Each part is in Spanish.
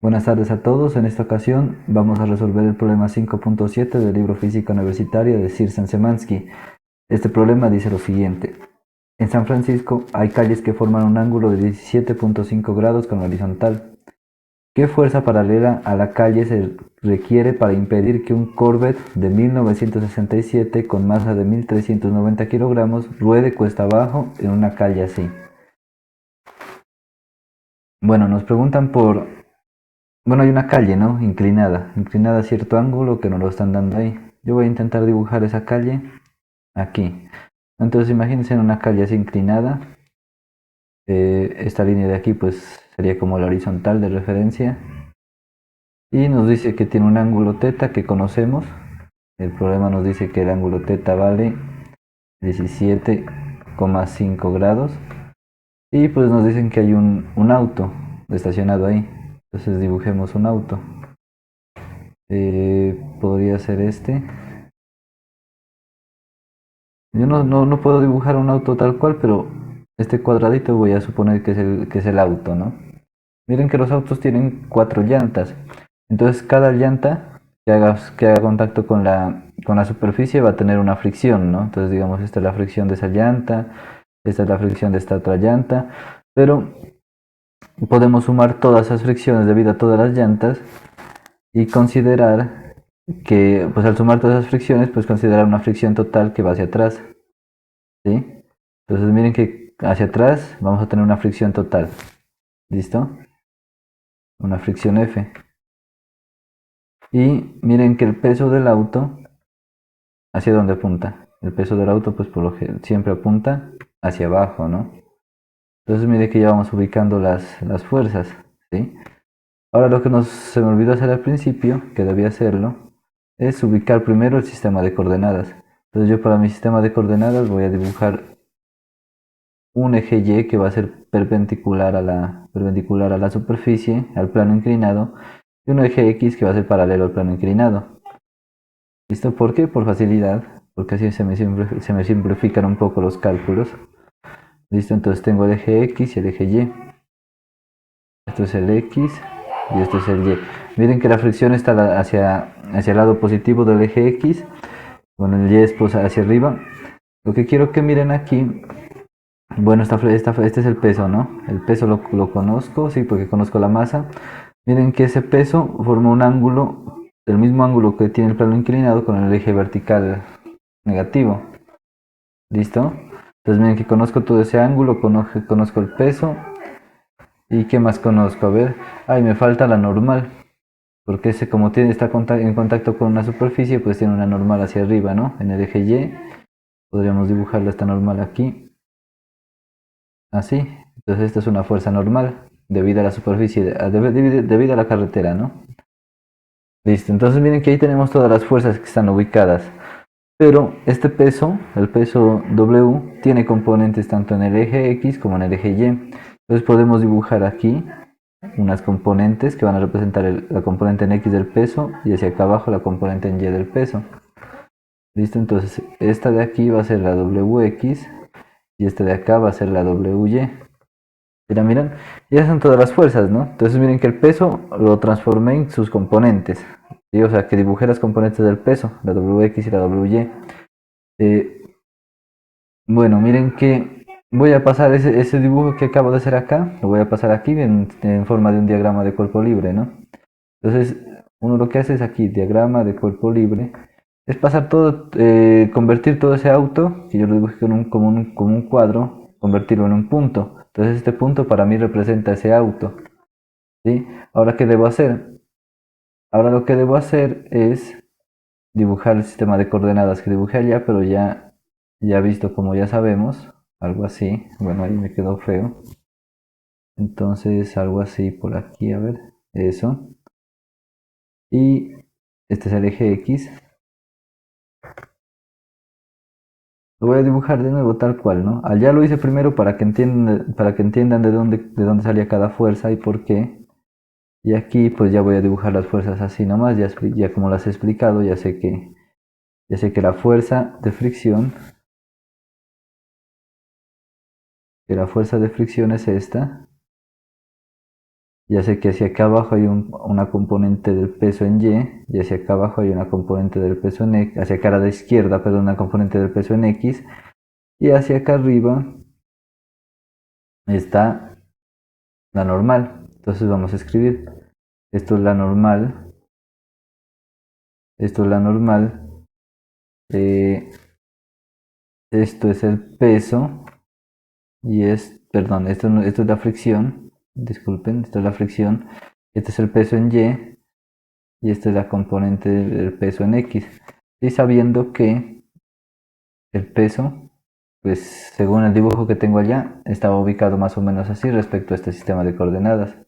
Buenas tardes a todos. En esta ocasión vamos a resolver el problema 5.7 del libro Física Universitaria de Szymanski. Este problema dice lo siguiente. En San Francisco hay calles que forman un ángulo de 17.5 grados con la horizontal. ¿Qué fuerza paralela a la calle se requiere para impedir que un Corvette de 1967 con masa de 1390 kilogramos ruede cuesta abajo en una calle así? Bueno, nos preguntan Bueno, hay una calle, ¿no? Inclinada a cierto ángulo que nos lo están dando ahí. Yo voy a intentar dibujar esa calle aquí. Entonces imagínense en una calle así inclinada. Esta línea de aquí pues sería como la horizontal de referencia. Y nos dice que tiene un ángulo teta que conocemos. El problema nos dice que el ángulo teta vale 17,5 grados. Y pues nos dicen que hay un auto estacionado ahí. Entonces dibujemos un auto. Podría ser este. Yo no puedo dibujar un auto tal cual, pero este cuadradito voy a suponer que es el auto, ¿no? Miren que los autos tienen cuatro llantas. Entonces cada llanta que haga contacto con la superficie va a tener una fricción, ¿no? Entonces digamos, esta es la fricción de esa llanta, esta es la fricción de esta otra llanta, pero podemos sumar todas esas fricciones debido a todas las llantas y considerar que, pues al sumar todas esas fricciones, pues considerar una fricción total que va hacia atrás, ¿sí? Entonces miren que hacia atrás vamos a tener una fricción total. ¿Listo? Una fricción F. Y miren que el peso del auto, ¿hacia dónde apunta? El peso del auto pues por lo que siempre apunta hacia abajo, ¿no? Entonces miren que ya vamos ubicando las fuerzas, ¿sí? Ahora lo que se me olvidó hacer al principio, que debía hacerlo, es ubicar primero el sistema de coordenadas. Entonces yo para mi sistema de coordenadas voy a dibujar un eje Y que va a ser perpendicular a la superficie, al plano inclinado, y un eje X que va a ser paralelo al plano inclinado. ¿Listo? ¿Por qué? Por facilidad, porque así se me simplifican un poco los cálculos. ¿Listo? Entonces tengo el eje X y el eje Y. Esto es el X y esto es el Y. Miren que la fricción está hacia el lado positivo del eje X. Bueno, el Y es pues hacia arriba. Lo que quiero que miren aquí. Bueno, este es el peso, ¿no? El peso lo conozco, sí, porque conozco la masa. Miren que ese peso forma un ángulo, el mismo ángulo que tiene el plano inclinado con el eje vertical negativo. ¿Listo? Entonces miren que conozco todo ese ángulo, conozco el peso. ¿Y qué más conozco? A ver, ay, me falta la normal. Porque ese como está en contacto con una superficie, pues tiene una normal hacia arriba, ¿no? En el eje Y. Podríamos dibujarla esta normal aquí. Así. Entonces esta es una fuerza normal debido a la superficie, debido a la carretera, ¿no? Listo. Entonces miren que ahí tenemos todas las fuerzas que están ubicadas. Pero este peso, el peso W, tiene componentes tanto en el eje X como en el eje Y. Entonces podemos dibujar aquí unas componentes que van a representar la componente en X del peso y hacia acá abajo la componente en Y del peso. Listo, entonces esta de aquí va a ser la WX y esta de acá va a ser la WY. Miren, y esas son todas las fuerzas, ¿no? Entonces miren que el peso lo transformé en sus componentes, ¿sí? O sea, que dibujé las componentes del peso, la WX y la WY. Eh, bueno, miren que voy a pasar ese dibujo que acabo de hacer acá, lo voy a pasar aquí en forma de un diagrama de cuerpo libre, ¿no? Entonces, uno lo que hace es aquí, diagrama de cuerpo libre, es pasar todo, convertir todo ese auto, que yo lo dibujé como un cuadro, convertirlo en un punto. Entonces este punto para mí representa ese auto, ¿sí? Ahora, ¿qué debo hacer? Ahora lo que debo hacer es dibujar el sistema de coordenadas que dibujé allá, pero ya visto como ya sabemos, algo así. Bueno, ahí me quedó feo. Entonces algo así por aquí, a ver, eso. Y este es el eje X. Lo voy a dibujar de nuevo tal cual, ¿no? Allá lo hice primero para que entiendan de dónde salía cada fuerza y por qué. Y aquí pues ya voy a dibujar las fuerzas así nomás, ya como las he explicado, ya sé que la fuerza de fricción, es esta, Ya sé que hacia acá abajo hay una componente del peso en y hacia acá abajo hay una componente del peso en x, hacia acá a la izquierda, perdón, una componente del peso en x, y hacia acá arriba está la normal. Entonces vamos a escribir, esto es la normal, esto es la normal, eh, esto es el peso, perdón, esto es la fricción, disculpen, esto es la fricción, este es el peso en y esta es la componente del peso en x. Y sabiendo que el peso, pues según el dibujo que tengo allá, estaba ubicado más o menos así respecto a este sistema de coordenadas.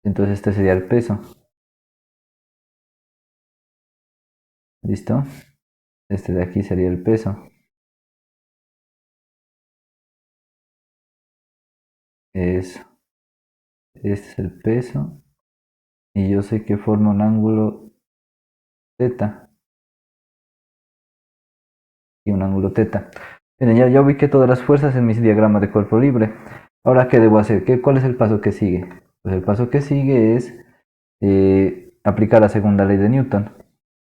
Entonces este sería el peso. ¿Listo? Este de aquí sería el peso. Eso. Este es el peso. Y yo sé que forma un ángulo θ. Y un ángulo θ. Miren, ya ubiqué todas las fuerzas en mis diagramas de cuerpo libre. Ahora, ¿qué debo hacer? ¿Cuál es el paso que sigue? Pues el paso que sigue es aplicar la segunda ley de Newton.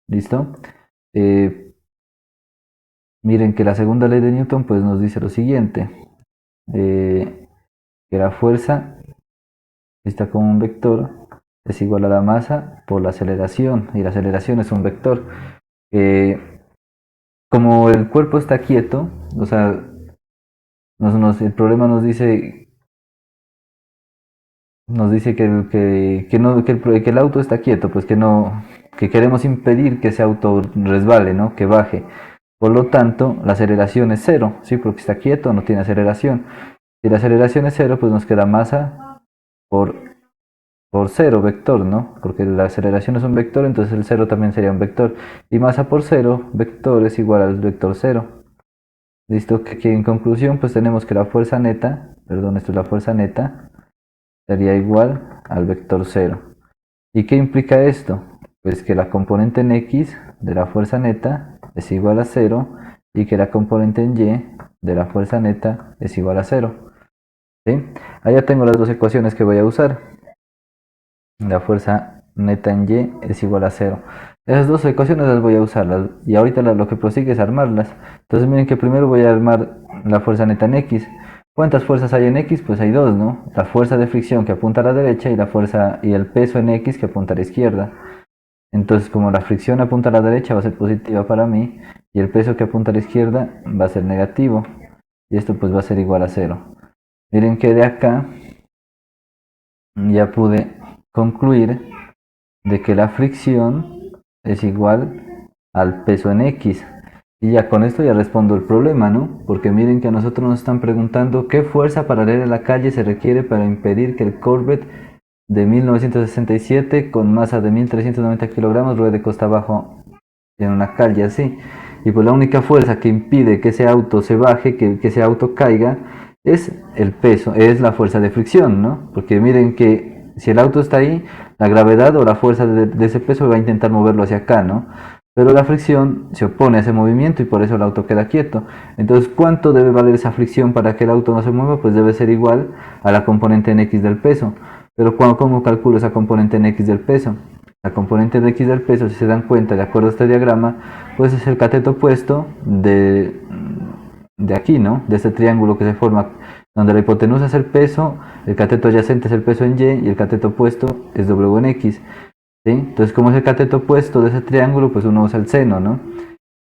¿Listo? Miren que la segunda ley de Newton pues nos dice lo siguiente. Que la fuerza vista como un vector es igual a la masa por la aceleración. Y la aceleración es un vector. Como el cuerpo está quieto, o sea, el problema nos dice que el auto está quieto, pues que queremos impedir que ese auto resbale, ¿no? Que baje. Por lo tanto, la aceleración es cero, ¿sí? Porque está quieto, no tiene aceleración. Si la aceleración es cero, pues nos queda masa por, por cero, vector, ¿no? Porque la aceleración es un vector, entonces el cero también sería un vector. Y masa por cero, vector, es igual al vector cero. Listo, que en conclusión, pues tenemos que la fuerza neta, perdón, esto es la fuerza neta, sería igual al vector cero. ¿Y qué implica esto? Pues que la componente en x de la fuerza neta es igual a cero y que la componente en y de la fuerza neta es igual a cero. ¿Sí? Allá tengo las dos ecuaciones que voy a usar. La fuerza neta en y es igual a cero. Esas dos ecuaciones las voy a usar y ahorita lo que prosigue es armarlas. Entonces miren que primero voy a armar la fuerza neta en x. ¿Cuántas fuerzas hay en x? Pues hay dos, ¿no? La fuerza de fricción que apunta a la derecha y el peso en x que apunta a la izquierda. Entonces, como la fricción apunta a la derecha va a ser positiva para mí y el peso que apunta a la izquierda va a ser negativo y esto pues va a ser igual a cero. Miren que de acá ya pude concluir de que la fricción es igual al peso en x. Y ya con esto ya respondo el problema, ¿no? Porque miren que a nosotros nos están preguntando qué fuerza paralela a la calle se requiere para impedir que el Corvette de 1967 con masa de 1390 kilogramos ruede costa abajo en una calle así. Y pues la única fuerza que impide que ese auto se baje, que ese auto caiga, es el peso, es la fuerza de fricción, ¿no? Porque miren que si el auto está ahí, la gravedad o la fuerza de ese peso va a intentar moverlo hacia acá, ¿no? Pero la fricción se opone a ese movimiento y por eso el auto queda quieto. Entonces, ¿cuánto debe valer esa fricción para que el auto no se mueva? Pues debe ser igual a la componente en x del peso. Pero ¿cómo calculo esa componente en x del peso? La componente en x del peso, si se dan cuenta, de acuerdo a este diagrama, pues es el cateto opuesto de aquí, ¿no? De este triángulo que se forma, donde la hipotenusa es el peso, el cateto adyacente es el peso en y el cateto opuesto es w en x. ¿Sí? Entonces, como es el cateto opuesto de ese triángulo, pues uno usa el seno, ¿no?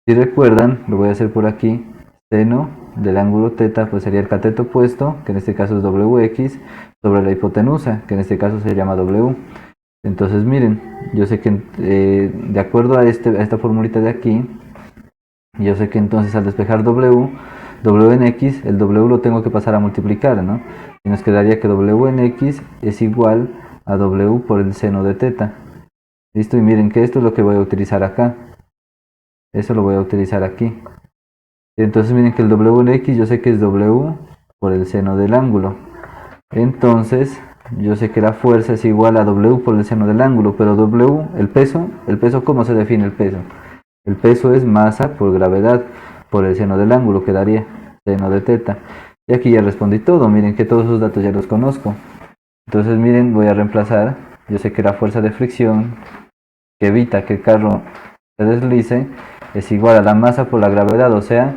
Si recuerdan, lo voy a hacer por aquí, seno del ángulo θ, pues sería el cateto opuesto, que en este caso es wx, sobre la hipotenusa, que en este caso se llama w. Entonces, miren, yo sé que de acuerdo a esta formulita de aquí, yo sé que entonces al despejar w en x, el w lo tengo que pasar a multiplicar, ¿no? Y nos quedaría que w en x es igual a w por el seno de θ. Listo, y miren que esto es lo que voy a utilizar acá. Eso lo voy a utilizar aquí. Entonces miren que el w en x yo sé que es w por el seno del ángulo. Entonces yo sé que la fuerza es igual a w por el seno del ángulo, pero w, el peso, ¿cómo se define el peso? El peso es masa por gravedad por el seno del ángulo, quedaría seno de θ. Y aquí ya respondí todo, miren que todos esos datos ya los conozco. Entonces miren, voy a reemplazar. Yo sé que la fuerza de fricción que evita que el carro se deslice es igual a la masa por la gravedad, o sea,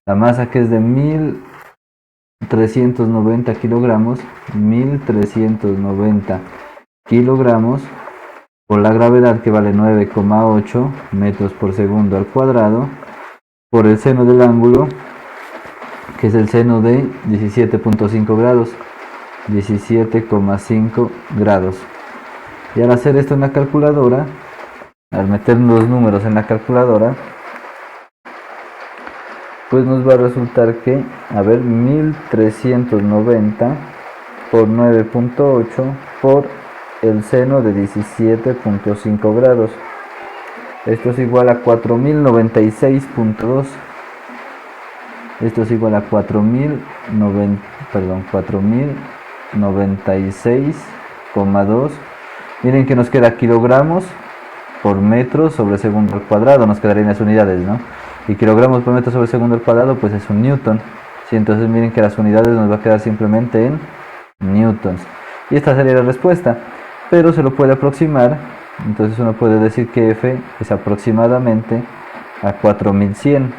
la masa que es de 1390 kilogramos, 1390 kilogramos por la gravedad, que vale 9,8 metros por segundo al cuadrado, por el seno del ángulo, que es el seno de 17,5 grados, 17,5 grados. Y al hacer esto en la calculadora, al meter los números en la calculadora, pues nos va a resultar que, a ver, 1390 por 9,8 por el seno de 17,5 grados. Esto es igual a 4096,2. Esto es igual a 4096,2. Miren que nos queda kilogramos por metro sobre segundo al cuadrado. Nos quedarían las unidades, ¿no? Y kilogramos por metro sobre segundo al cuadrado, pues es un newton. Sí, entonces miren que las unidades nos va a quedar simplemente en newtons. Y esta sería la respuesta. Pero se lo puede aproximar. Entonces uno puede decir que F es aproximadamente a 4100.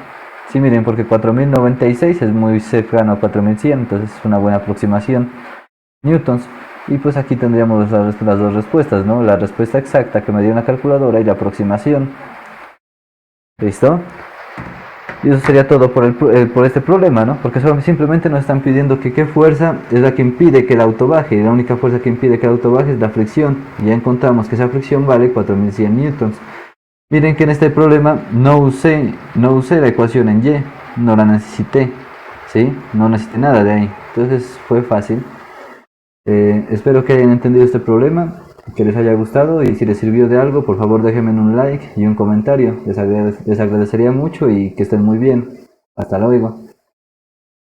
Sí, miren, porque 4096 es muy cercano a 4100, entonces es una buena aproximación. Newtons. Y pues aquí tendríamos las dos respuestas, ¿no? La respuesta exacta que me dio una calculadora y la aproximación. ¿Listo? Y eso sería todo por este problema, ¿no? Porque simplemente nos están pidiendo que qué fuerza es la que impide que el auto baje. Y la única fuerza que impide que el auto baje es la fricción. Y ya encontramos que esa fricción vale 4100 newtons. Miren que en este problema no usé la ecuación en Y. No la necesité. ¿Sí? No necesité nada de ahí. Entonces fue fácil. Espero que hayan entendido este problema, que les haya gustado, y si les sirvió de algo, por favor déjenme un like y un comentario. Les agradecería mucho y que estén muy bien. Hasta luego.